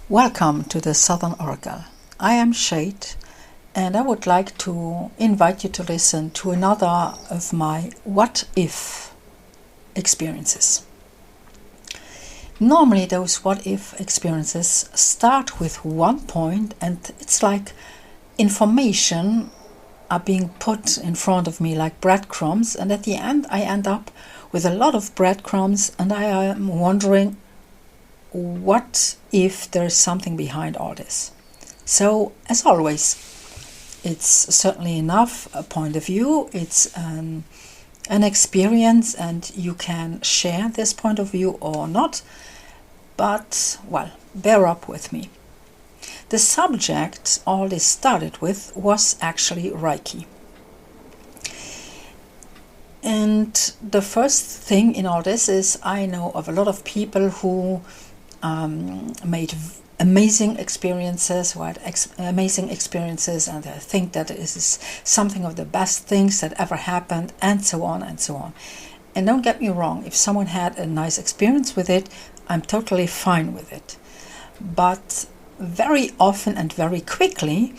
Welcome to the Southern Oracle. I am Shade, and I would like to invite you to listen to another of my what if experiences. Normally those what if experiences start with one point, and it's like information are being put in front of me like breadcrumbs, and at the end I end up with a lot of breadcrumbs, and I am wondering, what if there is something behind all this? So, as always, it's certainly enough a point of view, it's an experience, and you can share this point of view or not, but, well, bear up with me. The subject all this started with was actually Reiki. And the first thing in all this is I know of a lot of people who made amazing experiences, and I think that it is something of the best things that ever happened, and so on and so on. And don't get me wrong, if someone had a nice experience with it, I'm totally fine with it. But very often and very quickly,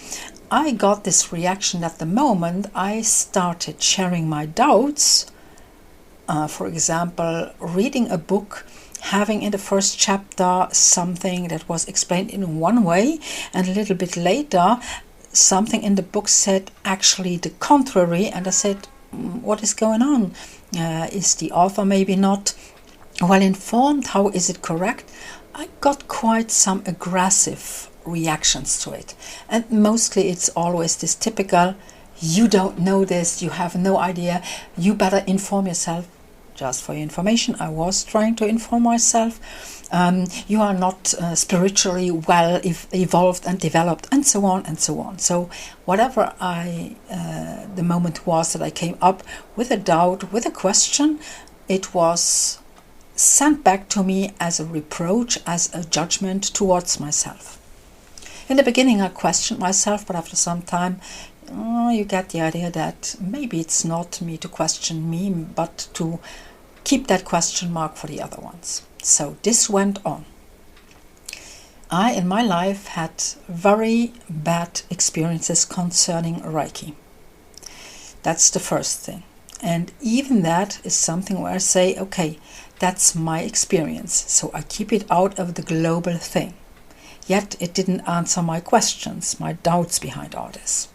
I got this reaction that the moment I started sharing my doubts, for example, reading a book, having in the first chapter something that was explained in one way, and a little bit later something in the book said actually the contrary, and I said, what is going on? Is the author maybe not well informed? How is it correct? I got quite some aggressive reactions to it, and mostly it's always this typical, you don't know this, you have no idea, you better inform yourself. Just for your information, I was trying to inform myself. You are not spiritually well evolved and developed, and so on and so on. So whatever the moment was that I came up with a doubt, with a question, it was sent back to me as a reproach, as a judgment towards myself. In the beginning I questioned myself, but after some time you get the idea that maybe it's not me to question me, but to keep that question mark for the other ones. So this went on. I, in my life, had very bad experiences concerning Reiki. That's the first thing. And even that is something where I say, okay, that's my experience, so I keep it out of the global thing. Yet it didn't answer my questions, my doubts behind all this.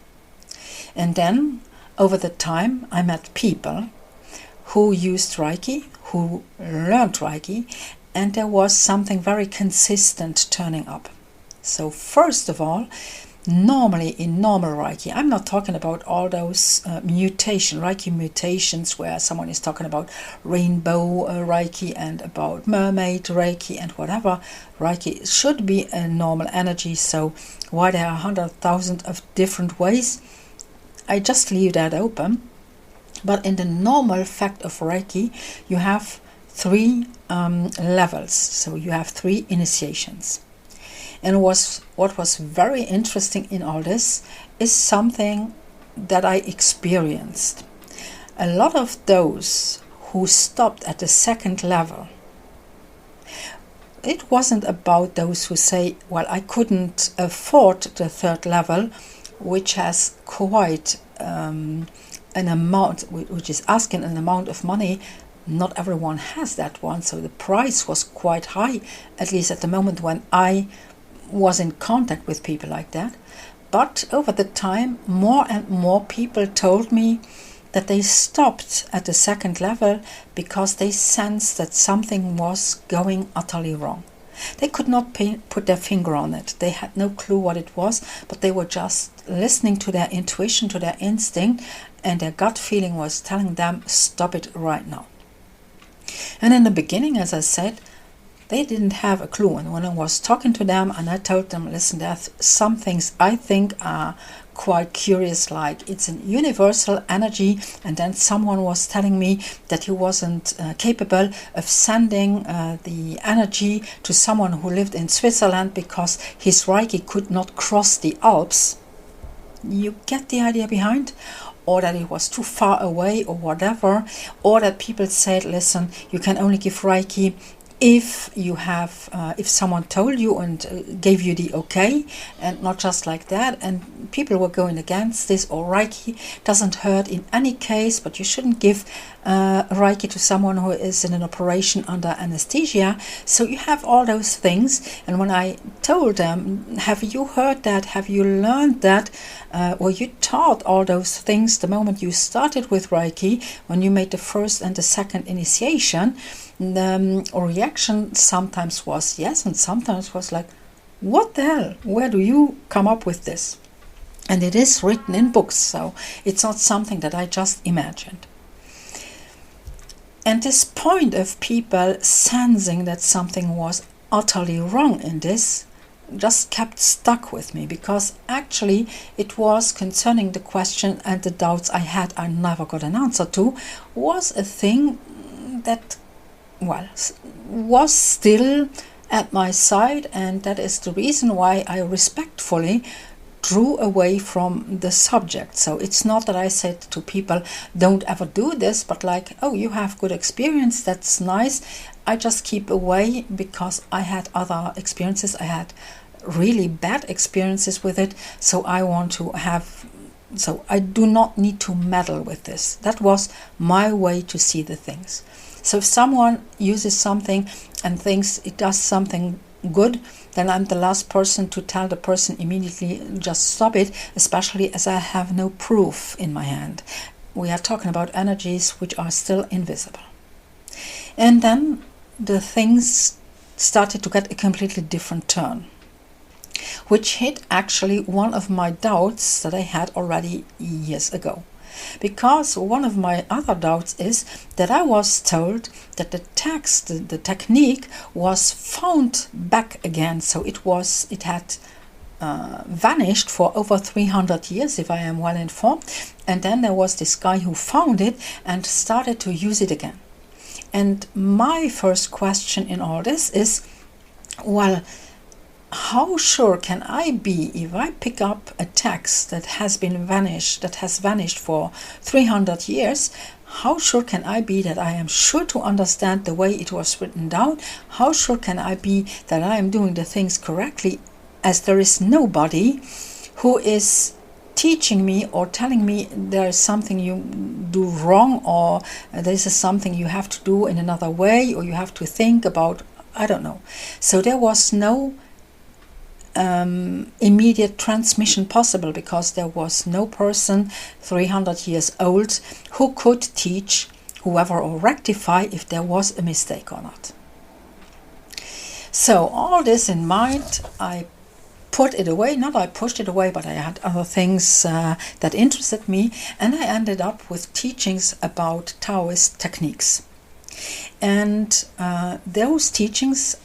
And then, over the time, I met people who used Reiki, who learned Reiki, and there was something very consistent turning up. So first of all, normally in normal Reiki, I'm not talking about all those Reiki mutations where someone is talking about rainbow Reiki and about mermaid Reiki and whatever. Reiki should be a normal energy, so why there are 100,000 of different ways, I just leave that open. But in the normal fact of Reiki, you have three levels, so you have three initiations. And what was very interesting in all this is something that I experienced. A lot of those who stopped at the second level, it wasn't about those who say, well, I couldn't afford the third level, which has quite an amount, which is asking an amount of money. Not everyone has that one, so the price was quite high, at least at the moment when I was in contact with people like that. But over the time, more and more people told me that they stopped at the second level because they sensed that something was going utterly wrong. They could not put their finger on it. They had no clue what it was, but they were just listening to their intuition, to their instinct, and their gut feeling was telling them, stop it right now. And in the beginning, as I said, they didn't have a clue. And when I was talking to them and I told them, listen, there are some things I think are quite curious, like it's a universal energy, and then someone was telling me that he wasn't capable of sending the energy to someone who lived in Switzerland because his Reiki could not cross the Alps. You get the idea behind? Or that it was too far away or whatever, or that people said, listen, you can only give Reiki if you have if someone told you and gave you the okay, and not just like that, and people were going against this, or Reiki doesn't hurt in any case, but you shouldn't give Reiki to someone who is in an operation under anesthesia. So you have all those things. And when I told them, have you heard that, have you learned that, or you taught all those things the moment you started with Reiki, when you made the first and the second initiation, the reaction sometimes was yes, and sometimes was like, what the hell, where do you come up with this? And it is written in books, so it's not something that I just imagined. And this point of people sensing that something was utterly wrong in this just kept stuck with me, because actually it was concerning the question and the doubts I had, I never got an answer to, was a thing that, well, was still at my side, and that is the reason why I respectfully drew away from the subject. So it's not that I said to people, don't ever do this, but like, oh, you have good experience, that's nice. I just keep away because I had other experiences. I had really bad experiences with it, so I want to have, so I do not need to meddle with this. That was my way to see the things. So if someone uses something and thinks it does something good, then I'm the last person to tell the person immediately, just stop it, especially as I have no proof in my hand. We are talking about energies which are still invisible. And then the things started to get a completely different turn, which hit actually one of my doubts that I had already years ago. Because one of my other doubts is that I was told that the text, the technique was found back again. So it had vanished for over 300 years, if I am well informed. And then there was this guy who found it and started to use it again. And my first question in all this is, well, how sure can I be if I pick up a text that has vanished for 300 years? How sure can I be that I am sure to understand the way it was written down? How sure can I be that I am doing the things correctly, as there is nobody who is teaching me or telling me there is something you do wrong, or this is something you have to do in another way, or you have to think about, I don't know. So there was no immediate transmission possible, because there was no person 300 years old who could teach whoever or rectify if there was a mistake or not. So all this in mind, I put it away. Not I pushed it away, but I had other things that interested me, and I ended up with teachings about Taoist techniques. And those teachings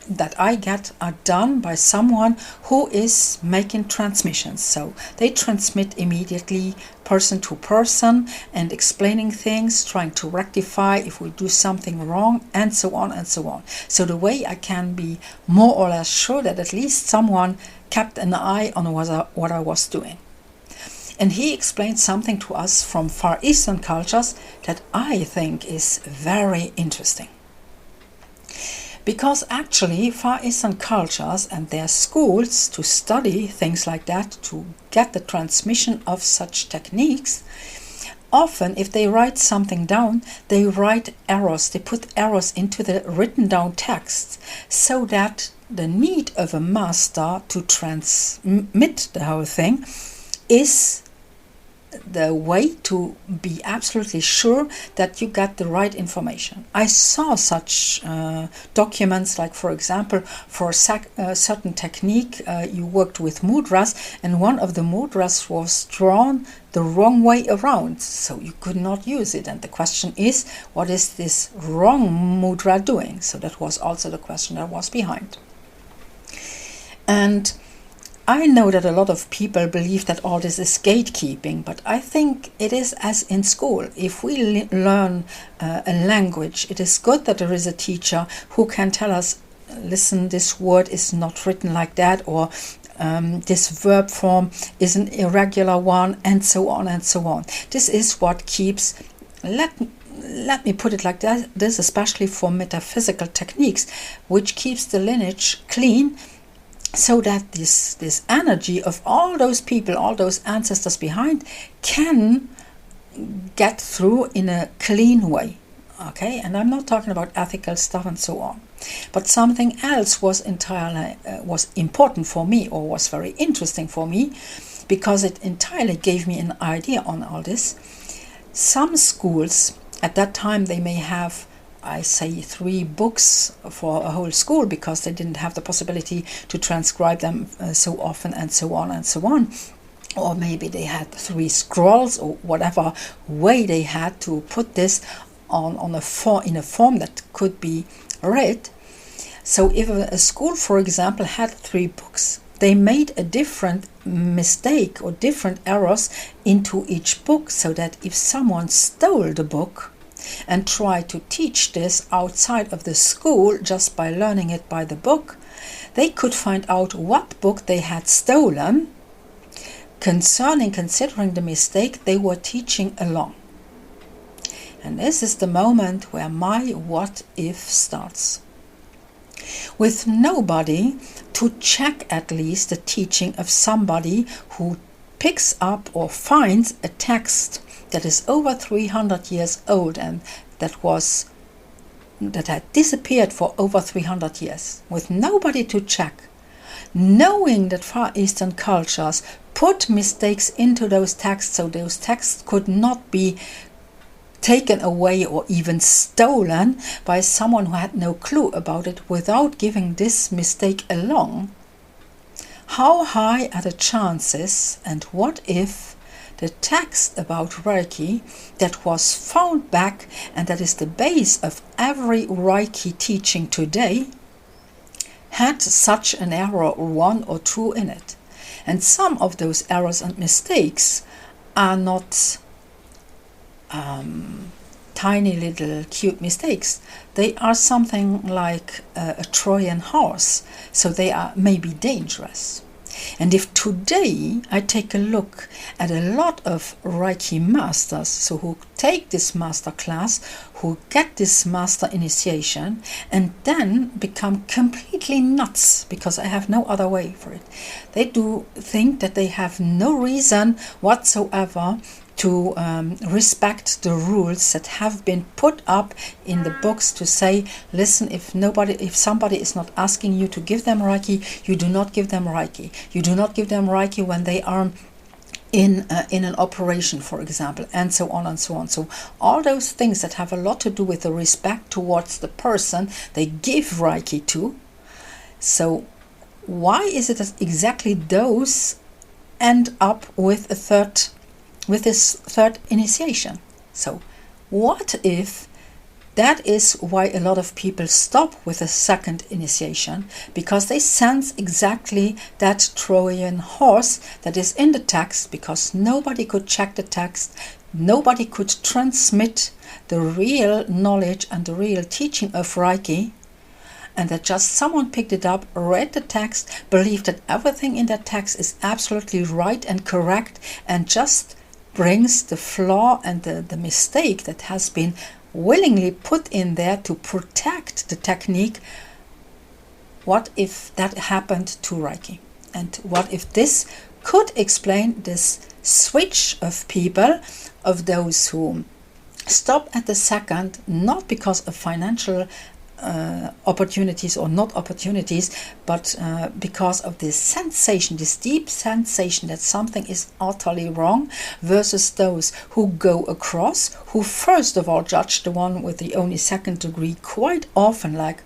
that I get are done by someone who is making transmissions. So they transmit immediately person to person and explaining things, trying to rectify if we do something wrong, and so on and so on. So the way I can be more or less sure that at least someone kept an eye on what I was doing. And he explained something to us from Far Eastern cultures that I think is very interesting. Because actually Far Eastern cultures and their schools to study things like that, to get the transmission of such techniques, often if they write something down, they write errors, they put errors into the written down text, so that the need of a master to transmit the whole thing is the way to be absolutely sure that you get the right information. I saw such documents, like for example, for a certain technique, you worked with mudras, and one of the mudras was drawn the wrong way around, so you could not use it. And the question is, what is this wrong mudra doing? So that was also the question that was behind. And I know that a lot of people believe that all this is gatekeeping, but I think it is as in school. If we learn a language, it is good that there is a teacher who can tell us, listen, this word is not written like that, or this verb form is an irregular one, and so on and so on. This is what keeps, let me put it like that, this especially for metaphysical techniques, which keeps the lineage clean, so that this energy of all those people, all those ancestors behind, can get through in a clean way. Okay, and I'm not talking about ethical stuff and so on, but something else was entirely was important for me, or was very interesting for me, because it entirely gave me an idea on all this. Some schools at that time, they may have, I say, 3 books for a whole school, because they didn't have the possibility to transcribe them so often, and so on and so on. Or maybe they had 3 scrolls, or whatever way they had to put this in a form that could be read. So if a school, for example, had 3 books, they made a different mistake or different errors into each book, so that if someone stole the book and tried to teach this outside of the school just by learning it by the book, they could find out what book they had stolen, considering the mistake they were teaching along. And this is the moment where my what if starts. With nobody to check at least the teaching of somebody who picks up or finds a text that is over 300 years old, and that had disappeared for over 300 years, with nobody to check, knowing that Far Eastern cultures put mistakes into those texts, so those texts could not be taken away or even stolen by someone who had no clue about it, without giving this mistake along. How high are the chances, and what if the text about Reiki that was found back, and that is the base of every Reiki teaching today, had such an error, 1 or 2 in it? And some of those errors and mistakes are not tiny little cute mistakes. They are something like a Trojan horse, so they are maybe dangerous. And if today I take a look at a lot of Reiki masters, so who take this master class, who get this master initiation, and then become completely nuts, because I have no other way for it. They do think that they have no reason whatsoever to respect the rules that have been put up in the books, to say, listen, if somebody is not asking you to give them Reiki, you do not give them Reiki. You do not give them Reiki when they are in an operation, for example, and so on and so on. So all those things that have a lot to do with the respect towards the person they give Reiki to. So why is it that exactly those end up with this third initiation? So what if that is why a lot of people stop with a second initiation? Because they sense exactly that Trojan horse that is in the text, because nobody could check the text, nobody could transmit the real knowledge and the real teaching of Reiki, and that just someone picked it up, read the text, believed that everything in that text is absolutely right and correct, and just brings the flaw and the mistake that has been willingly put in there to protect the technique. What if that happened to Reiki? And what if this could explain this switch of people, of those who stop at the second, not because of financial opportunities or not opportunities, but because of this sensation, this deep sensation that something is utterly wrong, versus those who go across, who first of all judge the one with the only second degree quite often like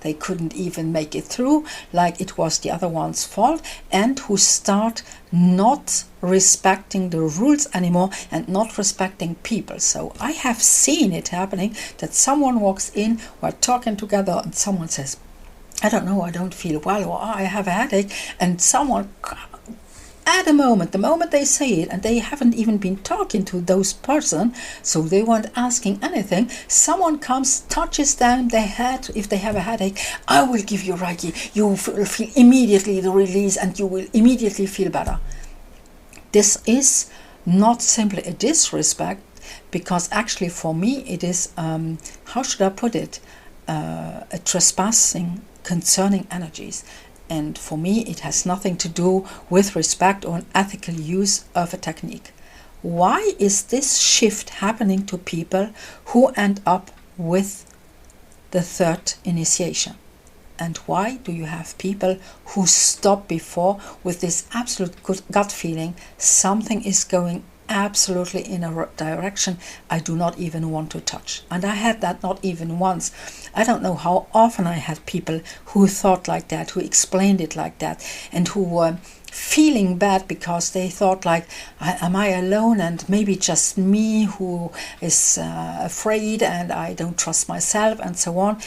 they couldn't even make it through, like it was the other one's fault, and who start not respecting the rules anymore and not respecting people. So I have seen it happening, that someone walks in, we're talking together, and someone says, I don't know, I don't feel well, or I have a headache, and someone at the moment they say it, and they haven't even been talking to those person, so they weren't asking anything, someone comes, touches them, their head, if they have a headache, I will give you Reiki, you will feel immediately the release, and you will immediately feel better. This is not simply a disrespect, because actually for me it is, how should I put it, a trespassing concerning energies. And for me it has nothing to do with respect or an ethical use of a technique. Why is this shift happening to people who end up with the third initiation? And why do you have people who stop before with this absolute gut feeling something is going absolutely in a direction I do not even want to touch? And I had that not even once. I don't know how often I had people who thought like that, who explained it like that, and who were feeling bad because they thought like, am I alone, and maybe just me who is afraid and I don't trust myself and so on.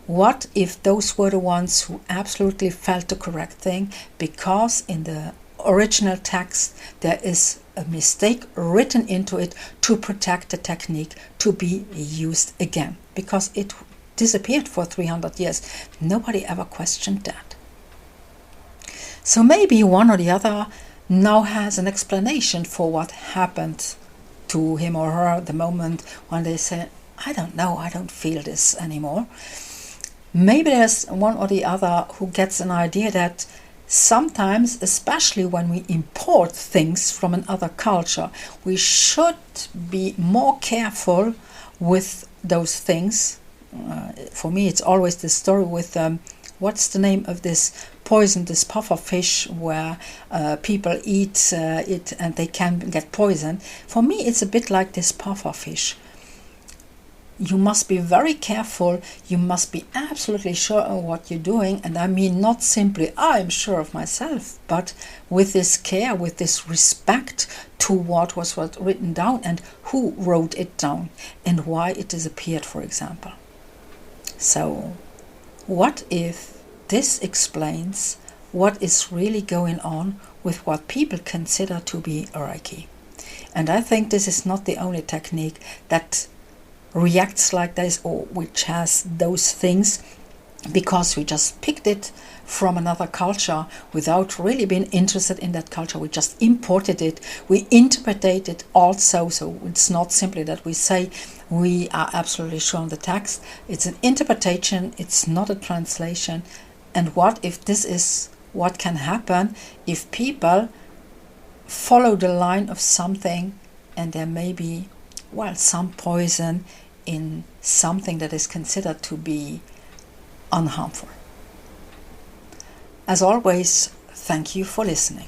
What if those were the ones who absolutely felt the correct thing, because in the original text there is a mistake written into it to protect the technique to be used again, because it disappeared for 300 years. Nobody ever questioned that. So maybe one or the other now has an explanation for what happened to him or her the moment when they say, I don't know, I don't feel this anymore. Maybe there's one or the other who gets an idea that sometimes, especially when we import things from another culture, we should be more careful with those things. For me, it's always the story with, what's the name of this poison, this puffer fish, where people eat it and they can get poisoned. For me, it's a bit like this puffer fish. You must be very careful. You must be absolutely sure of what you're doing. And I mean not simply, I'm sure of myself, but with this care, with this respect to what was written down and who wrote it down and why it disappeared, for example. So what if this explains what is really going on with what people consider to be Reiki? And I think this is not the only technique that reacts like this, or which has those things, because we just picked it from another culture without really being interested in that culture. We just imported it, we interpreted it also. So it's not simply that we say we are absolutely sure on the text. It's an interpretation, it's not a translation. And what if this is what can happen if people follow the line of something and there may be, well, some poison in something that is considered to be unharmful. As always, thank you for listening.